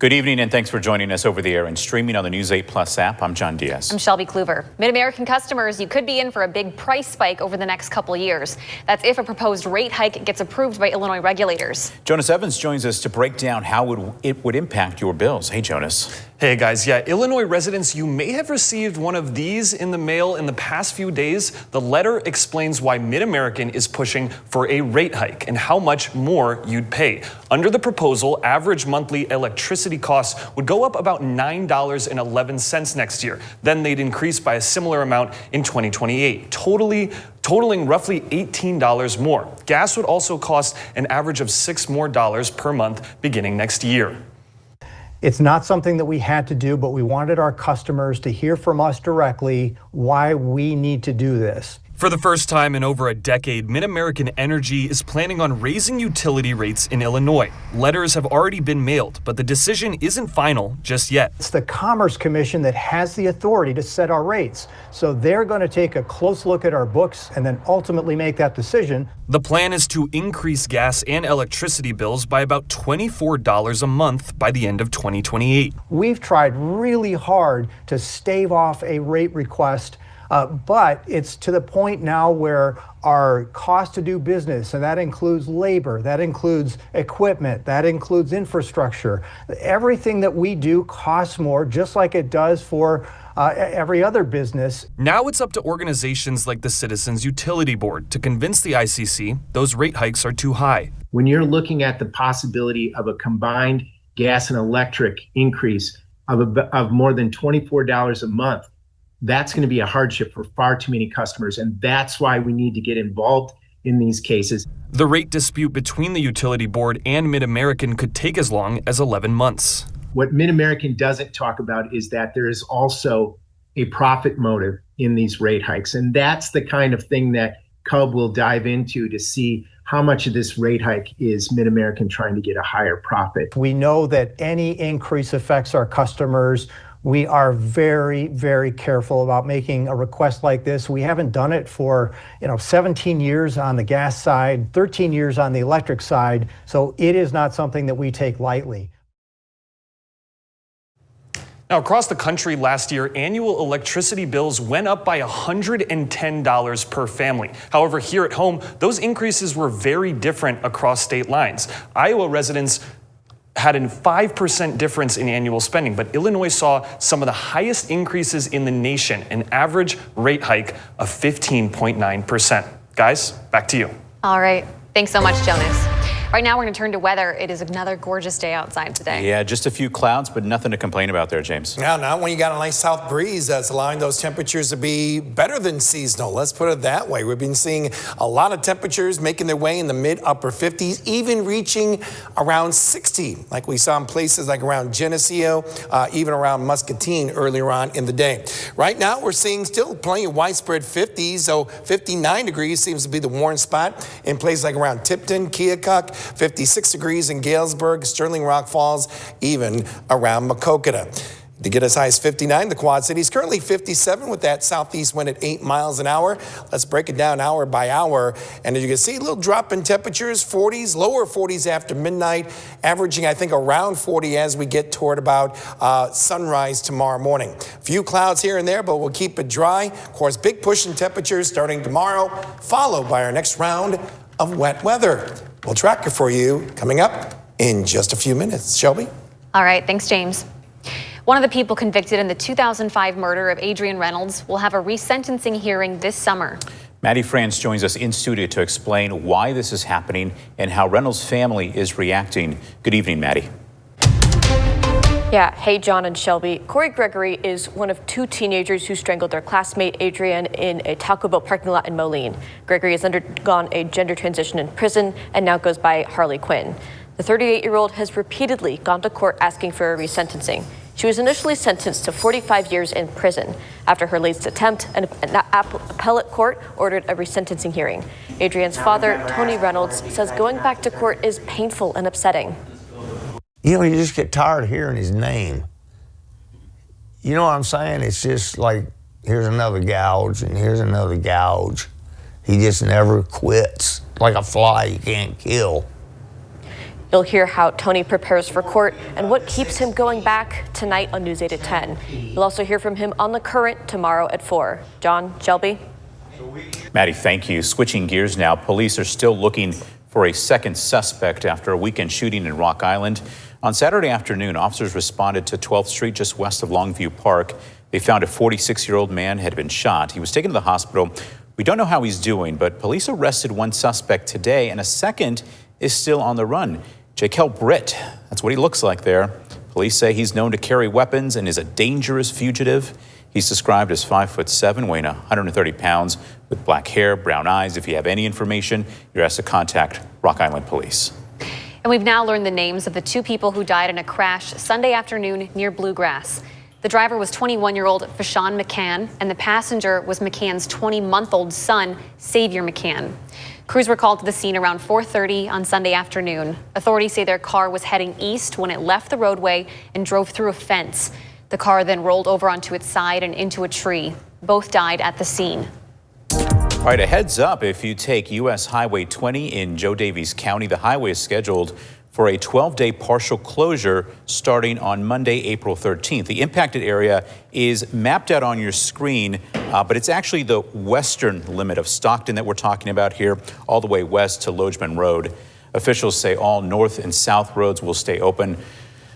Good evening and thanks for joining us over the air and streaming on the News 8 Plus app. I'm John Diaz. I'm Shelby Kluver. Mid-American customers, you could be in for a big price spike over the next couple of years. That's if a proposed rate hike gets approved by Illinois regulators. Jonas Evans joins us to break down how it would impact your bills. Hey, Jonas. Hey guys, Illinois residents, you may have received one of these in the mail in the past few days. The letter explains why Mid-American is pushing for a rate hike and how much more you'd pay. Under the proposal, average monthly electricity costs would go up about $9.11 next year. Then they'd increase by a similar amount in 2028, totaling roughly $18 more. Gas would also cost an average of $6 more per month beginning next year. It's not something that we had to do, but we wanted our customers to hear from us directly why we need to do this. For the first time in over a decade, Mid-American Energy is planning on raising utility rates in Illinois. Letters have already been mailed, but the decision isn't final just yet. It's the Commerce Commission that has the authority to set our rates. So they're going to take a close look at our books and then ultimately make that decision. The plan is to increase gas and electricity bills by about $24 a month by the end of 2028. We've tried really hard to stave off a rate request. But it's to the point now where our cost to do business, and that includes labor, that includes equipment, that includes infrastructure. Everything that we do costs more, just like it does for every other business. Now it's up to organizations like the Citizens Utility Board to convince the ICC those rate hikes are too high. When you're looking at the possibility of a combined gas and electric increase of more than $24 a month, that's going to be a hardship for far too many customers, and that's why we need to get involved in these cases. The rate dispute between the utility board and Mid-American could take as long as 11 months. What Mid-American doesn't talk about is that there is also a profit motive in these rate hikes, and that's the kind of thing that CUB will dive into to see how much of this rate hike is Mid-American trying to get a higher profit. We know that any increase affects our customers. We are very, very careful about making a request like this. We haven't done it for 17 years on the gas side, 13 years on the electric side, so it is not something that we take lightly. Now, across the country last year, annual electricity bills went up by $110 per family. However, here at home, those increases were very different across state lines. Iowa residents had a 5% difference in annual spending, but Illinois saw some of the highest increases in the nation, an average rate hike of 15.9%. Guys, back to you. All right. Thanks so much, Jonas. Right now, we're going to turn to weather. It is another gorgeous day outside today. Yeah, just a few clouds, but nothing to complain about there, James. Yeah, not when you got a nice south breeze that's allowing those temperatures to be better than seasonal. Let's put it that way. We've been seeing a lot of temperatures making their way in the mid-upper 50s, even reaching around 60, like we saw in places like around Geneseo, even around Muscatine earlier on in the day. Right now, we're seeing still plenty of widespread 50s, so 59 degrees seems to be the warm spot in places like around Tipton, Keokuk, 56 degrees in Galesburg, Sterling Rock Falls, even around Maquoketa. To get as high as 59, the Quad Cities currently 57 with that southeast wind at 8 miles an hour. Let's break it down hour by hour. And as you can see, a little drop in temperatures, 40s, lower 40s after midnight, averaging, I think, around 40 as we get toward about sunrise tomorrow morning. Few clouds here and there, but we'll keep it dry. Of course, big push in temperatures starting tomorrow, followed by our next round of wet weather. We'll track it for you coming up in just a few minutes. Shelby? All right. Thanks, James. One of the people convicted in the 2005 murder of Adrian Reynolds will have a resentencing hearing this summer. Maddie France joins us in studio to explain why this is happening and how Reynolds' family is reacting. Good evening, Maddie. Yeah, hey, John and Shelby. Corey Gregory is one of two teenagers who strangled their classmate Adrian in a Taco Bell parking lot in Moline. Gregory has undergone a gender transition in prison and now goes by Harley Quinn. The 38-year-old has repeatedly gone to court asking for a resentencing. She was initially sentenced to 45 years in prison. After her latest attempt, an appellate court ordered a resentencing hearing. Adrian's father, Tony Reynolds, says going back to court is painful and upsetting. You just get tired of hearing his name. You know what I'm saying? It's just like, here's another gouge and here's another gouge. He just never quits. Like a fly you can't kill. You'll hear how Tony prepares for court and what keeps him going back tonight on News 8 at 10. You'll also hear from him on The Current tomorrow at 4. John, Shelby? Maddie, thank you. Switching gears now, police are still looking for a second suspect after a weekend shooting in Rock Island. On Saturday afternoon, officers responded to 12th Street just west of Longview Park. They found a 46-year-old man had been shot. He was taken to the hospital. We don't know how he's doing, but police arrested one suspect today and a second is still on the run. Jaquel Britt, that's what he looks like there. Police say he's known to carry weapons and is a dangerous fugitive. He's described as 5'7", weighing 130 pounds, with black hair, brown eyes. If you have any information, you're asked to contact Rock Island Police. And we've now learned the names of the 2 people who died in a crash Sunday afternoon near Bluegrass. The driver was 21-year-old Fashawn McCann, and the passenger was McCann's 20-month-old son, Xavier McCann. Crews were called to the scene around 4:30 on Sunday afternoon. Authorities say their car was heading east when it left the roadway and drove through a fence. The car then rolled over onto its side and into a tree. Both died at the scene. All right, a heads up, if you take U.S. Highway 20 in Joe Daviess County, the highway is scheduled for a 12-day partial closure starting on Monday, April 13th. The impacted area is mapped out on your screen, but it's actually the western limit of Stockton that we're talking about here, all the way west to Logeman Road. Officials say all north and south roads will stay open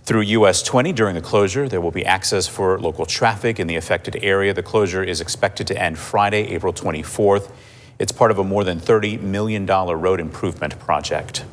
through US 20 during the closure. There will be access for local traffic in the affected area. The closure is expected to end Friday, April 24th. It's part of a more than $30 million road improvement project.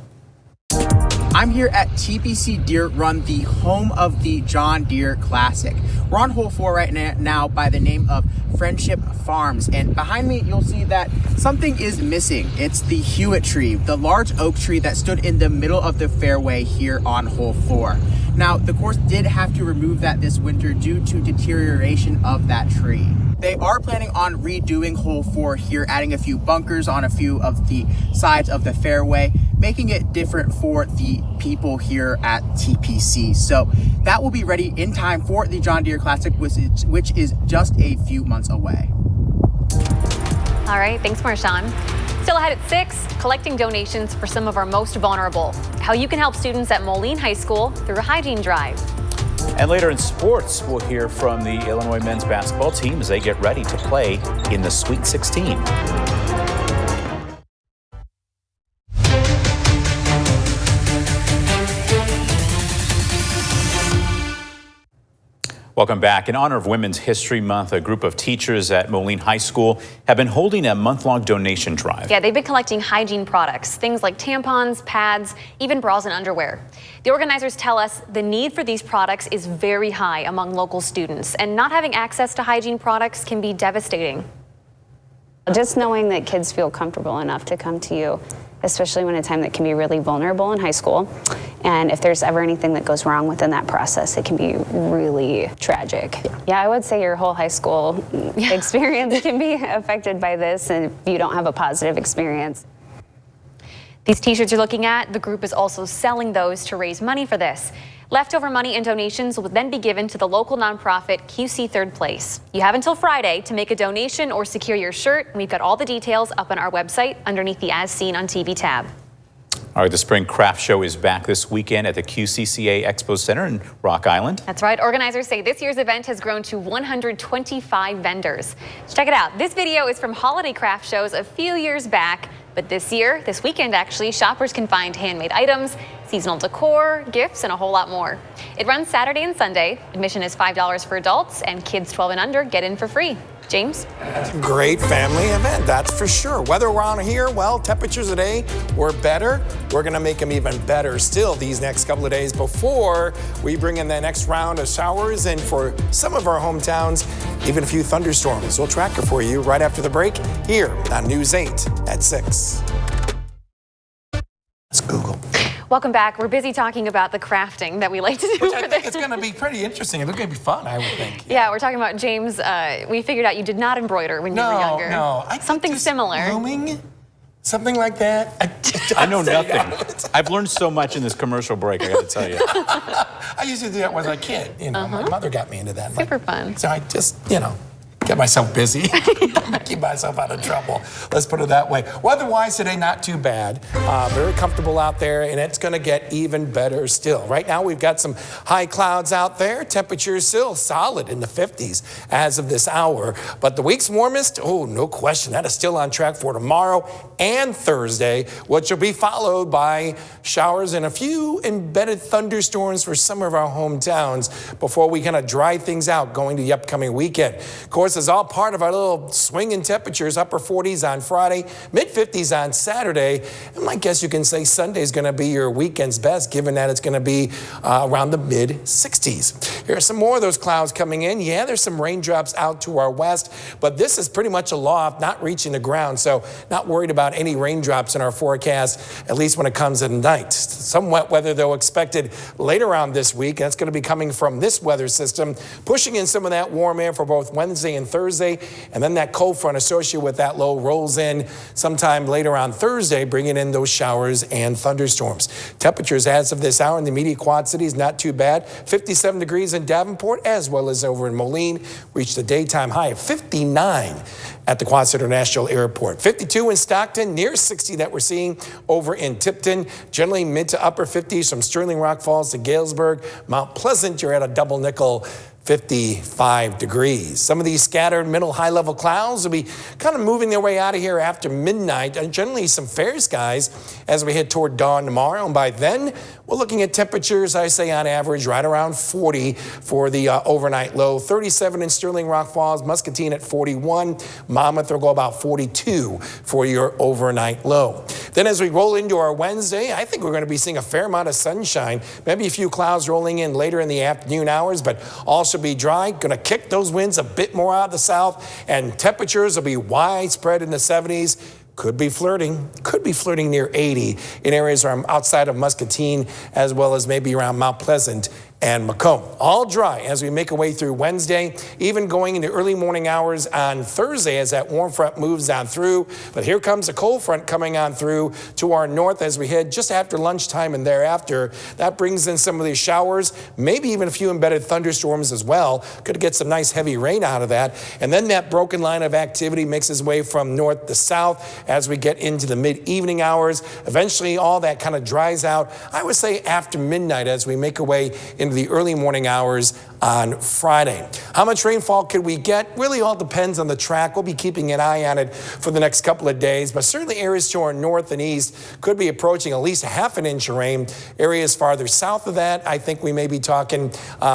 I'm here at TPC Deere Run, the home of the John Deere Classic. We're on hole 4 right now by the name of Friendship Farms, and behind me you'll see that something is missing. It's the Hewitt tree, the large oak tree that stood in the middle of the fairway here on hole 4. Now, the course did have to remove that this winter due to deterioration of that tree. They are planning on redoing hole 4 here, adding a few bunkers on a few of the sides of the fairway, making it different for the people here at TPC. So that will be ready in time for the John Deere Classic, which is just a few months away. All right, thanks, Marshawn. Still ahead at 6, collecting donations for some of our most vulnerable. How you can help students at Moline High School through a hygiene drive. And later in sports, we'll hear from the Illinois men's basketball team as they get ready to play in the Sweet 16. Welcome back. In honor of Women's History Month, a group of teachers at Moline High School have been holding a month-long donation drive. Yeah, they've been collecting hygiene products, things like tampons, pads, even bras and underwear. The organizers tell us the need for these products is very high among local students, and not having access to hygiene products can be devastating. Just knowing that kids feel comfortable enough to come to you, especially when a time that can be really vulnerable in high school. And if there's ever anything that goes wrong within that process, it can be really tragic. Yeah, I would say your whole high school experience can be affected by this, and if you don't have a positive experience. These t-shirts you're looking at, the group is also selling those to raise money for this. Leftover money and donations will then be given to the local nonprofit QC Third Place. You have until Friday to make a donation or secure your shirt. We've got all the details up on our website underneath the As Seen on TV tab. All right, the Spring Craft Show is back this weekend at the QCCA Expo Center in Rock Island. That's right. Organizers say this year's event has grown to 125 vendors. Check it out. This video is from holiday craft shows a few years back. But this weekend actually, shoppers can find handmade items, seasonal decor, gifts, and a whole lot more. It runs Saturday and Sunday. Admission is $5 for adults, and kids 12 and under get in for free. James? Great family event, that's for sure. Weather around here, well, temperatures today were better. We're going to make them even better still these next couple of days before we bring in the next round of showers, and for some of our hometowns, even a few thunderstorms. We'll track it for you right after the break here on News 8 at 6. Let's Google. Welcome back. We're busy talking about the crafting that we like to do. Which I think it's going to be pretty interesting. It's going to be fun, I would think. Yeah, we're talking about James. We figured out you did not embroider when you were younger. No, something similar. Looming, something like that. I know nothing. I've learned so much in this commercial break, I got to tell you. I used to do that when I was a kid. You know, my mother got me into that. Super fun. So I just, Get myself busy. Keep myself out of trouble. Let's put it that way. Weather-wise today, not too bad. Very comfortable out there, and it's going to get even better still. Right now, we've got some high clouds out there. Temperatures still solid in the 50s as of this hour. But the week's warmest, oh, no question, that is still on track for tomorrow and Thursday, which will be followed by showers and a few embedded thunderstorms for some of our hometowns before we kind of dry things out going to the upcoming weekend. Of course, it's all part of our little swing in temperatures, upper 40s on Friday, mid 50s on Saturday. And I guess you can say Sunday is going to be your weekend's best, given that it's going to be around the mid 60s. Here are some more of those clouds coming in. Yeah, there's some raindrops out to our west, but this is pretty much a loft, not reaching the ground. So not worried about any raindrops in our forecast, at least when it comes at night. Some wet weather, though, expected later on this week. That's going to be coming from this weather system, pushing in some of that warm air for both Wednesday and Thursday. And then that cold front associated with that low rolls in sometime later on Thursday, bringing in those showers and thunderstorms. Temperatures as of this hour in the immediate Quad Cities, not too bad. 57 degrees in Davenport, as well as over in Moline. Reached a daytime high of 59 at the Quad City International Airport. 52 in Stockton, near 60 that we're seeing over in Tipton. Generally mid to upper 50s from Sterling Rock Falls to Galesburg. Mount Pleasant, you're at a double nickel, 55 degrees. Some of these scattered middle high-level clouds will be kind of moving their way out of here after midnight, and generally some fair skies as we head toward dawn tomorrow. And by then, we're looking at temperatures, I say on average, right around 40 for the overnight low. 37 in Sterling Rock Falls, Muscatine at 41. Monmouth will go about 42 for your overnight low. Then as we roll into our Wednesday, I think we're going to be seeing a fair amount of sunshine, maybe a few clouds rolling in later in the afternoon hours, but also be dry. Going to kick those winds a bit more out of the south, and temperatures will be widespread in the 70s. Could be flirting near 80 in areas outside of Muscatine, as well as maybe around Mount Pleasant and Macomb. All dry as we make our way through Wednesday, even going into early morning hours on Thursday as that warm front moves on through. But here comes a cold front coming on through to our north as we head just after lunchtime and thereafter. That brings in some of these showers, maybe even a few embedded thunderstorms as well. Could get some nice heavy rain out of that. And then that broken line of activity makes its way from north to south as we get into the mid-evening hours. Eventually, all that kind of dries out, I would say after midnight as we make our way into the early morning hours on Friday. How much rainfall could we get? Really all depends on the track. We'll be keeping an eye on it for the next couple of days, but certainly areas to our north and east could be approaching at least a half an inch of rain. Areas farther south of that, I think we may be talking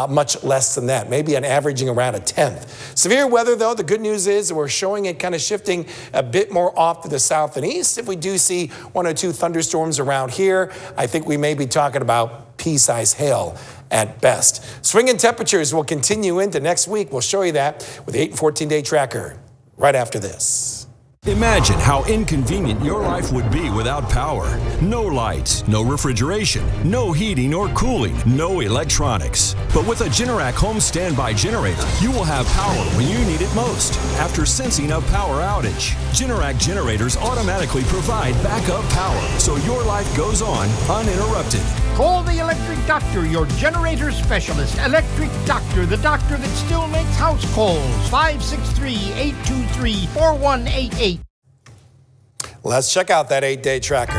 much less than that, maybe an averaging around a tenth. Severe weather, though, the good news is we're showing it kind of shifting a bit more off to the south and east. If we do see one or two thunderstorms around here, I think we may be talking about pea-sized hail at best. Swinging temperatures will continue into next week. We'll show you that with the 8 and 14-day tracker right after this. Imagine how inconvenient your life would be without power. No lights, no refrigeration, no heating or cooling, no electronics. But with a Generac home standby generator, you will have power when you need it most. After sensing a power outage, Generac generators automatically provide backup power so your life goes on uninterrupted. Call the Electric Doctor, your generator specialist. Electric Doctor, the doctor that still makes house calls. 563-823-4188. Let's check out that 8-day tracker.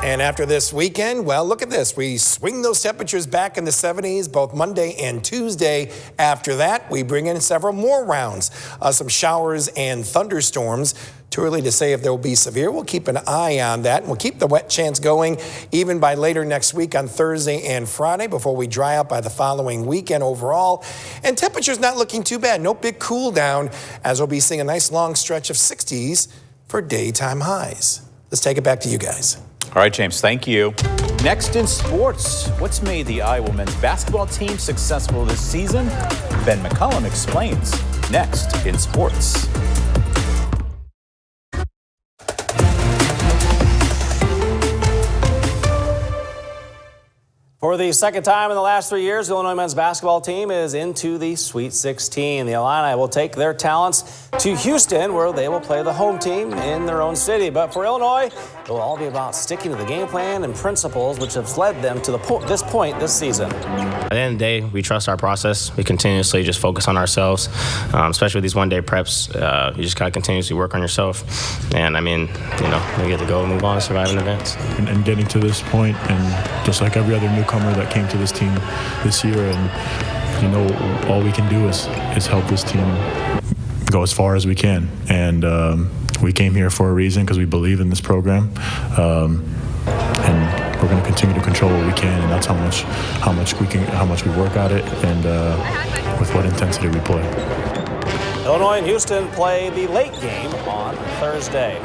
And after this weekend, well, look at this. We swing those temperatures back in the 70s both Monday and Tuesday. After that, we bring in several more rounds, some showers and thunderstorms. Too early to say if there will be severe. We'll keep an eye on that, and we'll keep the wet chance going even by later next week on Thursday and Friday before we dry out by the following weekend overall. And temperatures not looking too bad. No big cool down as we'll be seeing a nice long stretch of 60s for daytime highs. Let's take it back to you guys. All right, James, thank you. Next in sports, what's made the Iowa men's basketball team successful this season? Ben McCullum explains next in sports. For the second time in the last 3 years, the Illinois men's basketball team is into the Sweet 16. The Illini will take their talents to Houston, where they will play the home team in their own city. But for Illinois, It'll all be about sticking to the game plan and principles which have led them to this point this season. At the end of the day, we trust our process. We continuously just focus on ourselves, especially with these one-day preps. You just got to continuously work on yourself. And, I mean, we get to go and move on and survive in advance. And getting to this point, and just like every other newcomer that came to this team this year, and, all we can do is help this team go as far as we can. And we came here for a reason because we believe in this program. And we're going to continue to control what we can, and that's how much we work at it, and with what intensity we play. Illinois and Houston play the late game on Thursday.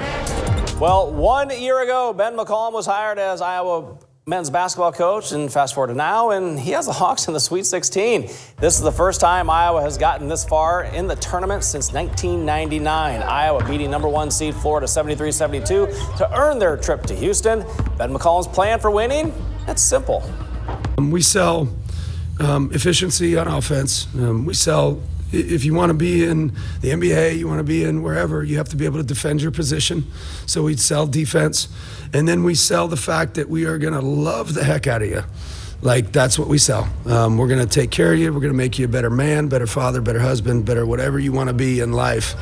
Well, 1 year ago, Ben McCollum was hired as Iowa men's basketball coach, and fast forward to now, and he has the Hawks in the Sweet 16. This is the first time Iowa has gotten this far in the tournament since 1999. Iowa beating number 1 seed Florida 73-72 to earn their trip to Houston. Ben McCollum's plan for winning? It's simple. We sell efficiency on offense. We sell, if you want to be in the NBA, you want to be in wherever, you have to be able to defend your position. So we sell defense. And then we sell the fact that we are going to love the heck out of you. Like, that's what we sell. We're going to take care of you. We're going to make you a better man, better father, better husband, better whatever you want to be in life.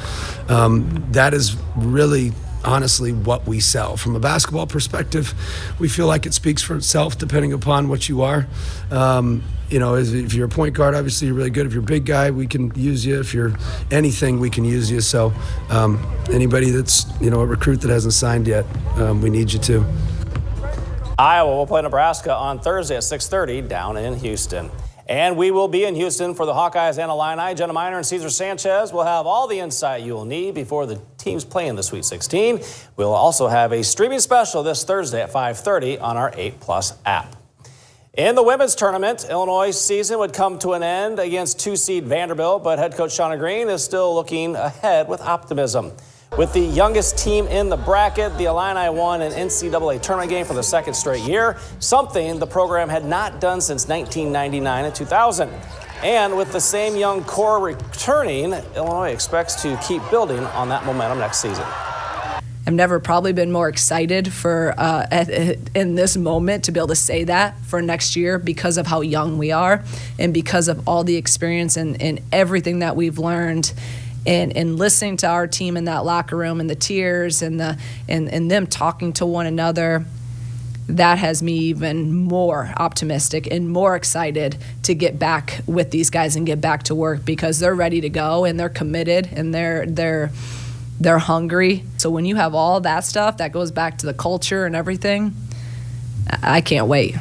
That is really, honestly, what we sell. From a basketball perspective, we feel like it speaks for itself depending upon what you are. If you're a point guard, obviously you're really good. If you're a big guy, we can use you. If you're anything, we can use you. So anybody that's, a recruit that hasn't signed yet, we need you too. Iowa will play Nebraska on Thursday at 6:30 down in Houston. And we will be in Houston for the Hawkeyes and Illini. Jenna Miner and Cesar Sanchez will have all the insight you will need before the teams play in the Sweet 16. We'll also have a streaming special this Thursday at 5:30 on our 8+ app. In the women's tournament, Illinois' season would come to an end against 2-seed Vanderbilt, but head coach Shauna Green is still looking ahead with optimism. With the youngest team in the bracket, the Illini won an NCAA tournament game for the second straight year, something the program had not done since 1999 and 2000. And with the same young core returning, Illinois expects to keep building on that momentum next season. I've never probably been more excited for in this moment to be able to say that for next year because of how young we are and because of all the experience and everything that we've learned. And listening to our team in that locker room and the tears and them talking to one another, that has me even more optimistic and more excited to get back with these guys and get back to work because they're ready to go and they're committed and they're hungry. So when you have all that stuff, that goes back to the culture and everything, I can't wait.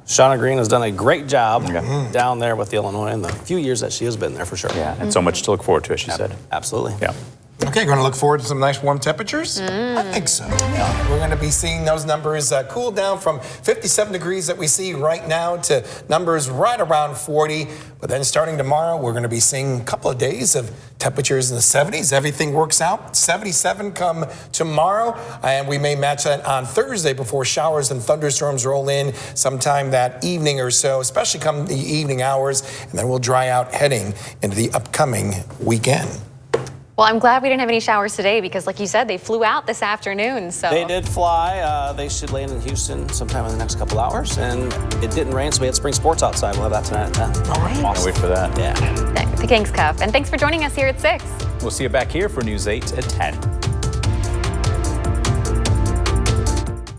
Shauna Green has done a great job down there with the Illinois in the few years that she has been there for sure. Yeah, and so much to look forward to, as she said. Absolutely. Yeah. Okay, going to look forward to some nice warm temperatures? I think so. Yeah. We're going to be seeing those numbers cool down from 57 degrees that we see right now to numbers right around 40. But then starting tomorrow, we're going to be seeing a couple of days of temperatures in the 70s. Everything works out. 77 come tomorrow, and we may match that on Thursday before showers and thunderstorms roll in sometime that evening or so, especially come the evening hours, and then we'll dry out heading into the upcoming weekend. Well, I'm glad we didn't have any showers today because, like you said, they flew out this afternoon. So they did fly. They should land in Houston sometime in the next couple hours. And it didn't rain, so we had spring sports outside. We'll have that tonight at 10. All right. Can't wait for that. Yeah. The King's Cup. And thanks for joining us here at 6. We'll see you back here for News 8 at 10.